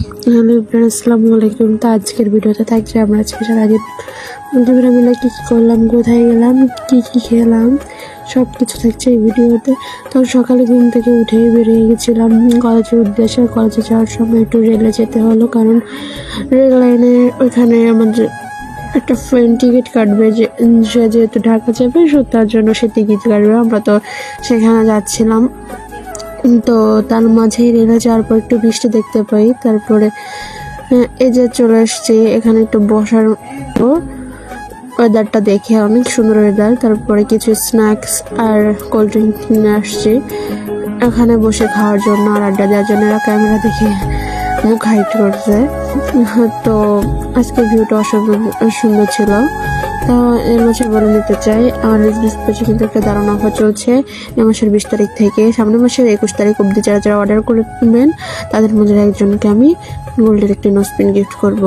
Hello everyone, আসসালামু আলাইকুম। তো আজকের ভিডিওতে থাকছে আমরা আজকে সারাদিন বন্ধুরা মিলে কী কী করলাম, কোথায় গেলাম, কী কী খেলাম, সব কিছু থাকছে এই ভিডিওতে। তো সকালে ঘুম থেকে উঠেই বেরিয়ে গেছিলাম কলেজের উদ্দেশ্যে। কলেজে যাওয়ার সময় একটু রেলে যেতে হলো, কারণ রেল লাইনে ওইখানে আমাদের একটা ফ্রেন্ড টিকিট কাটবে, যে সে যেহেতু ঢাকা যাবে, তার জন্য সে টিকিট কাটবে। আমরা তো সেখানে যাচ্ছিলাম। তো তার মাঝেই রেলে যাওয়ার পর একটু বৃষ্টি দেখতে পাই। তারপরে এই যে চলে আসছি এখানে একটু বসার, ওয়েদারটা দেখে অনেক সুন্দর ওয়েদার। তারপরে কিছু স্ন্যাক্স আর কোল্ড ড্রিঙ্ক নিয়ে আসছি এখানে বসে খাওয়ার জন্য আর আড্ডা দেওয়ার জন্য। এরা ক্যামেরা দেখে মুখ হাইট করছে। তো আজকের ভিউটা অসাধারণ সুন্দর ছিল। তো এর মাঝে বলে নিতে চাই, আমার বিজনেস পেজে কিন্তু একটা দারুণ অফার চলছে এ মাসের 20 তারিখ থেকে সামনের মাসের 21 তারিখ অবধি। যারা যারা অর্ডার করবেন তাদের মধ্যে একজনকে আমি গোল্ডের একটি নোজপিন গিফট করব।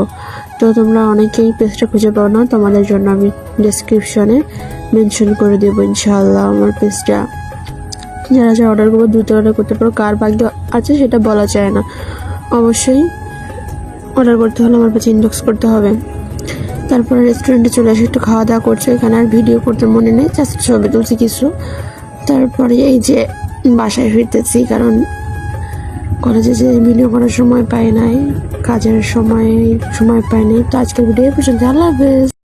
তো তোমরা অনেকেই পেজটা খুঁজে পাও না, তোমাদের জন্য আমি ডেসক্রিপশনে মেনশন করে দেবো ইনশাআল্লাহ আমার পেজটা। যারা যারা অর্ডার করবো দ্রুত অর্ডার করতে পারো। কার ভাগ্য আছে সেটা বলা যায় না, অবশ্যই অর্ডার করতে হলে আমার কাছে ইনবক্স করতে হবে। তারপরে রেস্টুরেন্টে চলে এসে একটু খাওয়া দাওয়া করছে। এখানে আর ভিডিও করতে মনে নেই, জাস্ট ছবি তুলছি কিছু। তারপরে এই যে বাসায় ফিরতেছি, কারণ কলেজে যে ভিডিও করার সময় পাই নাই, কাজের সময় পাই নাই। তো আজকের ভিডিও পর্যন্ত, আল্লাহ হাফেজ।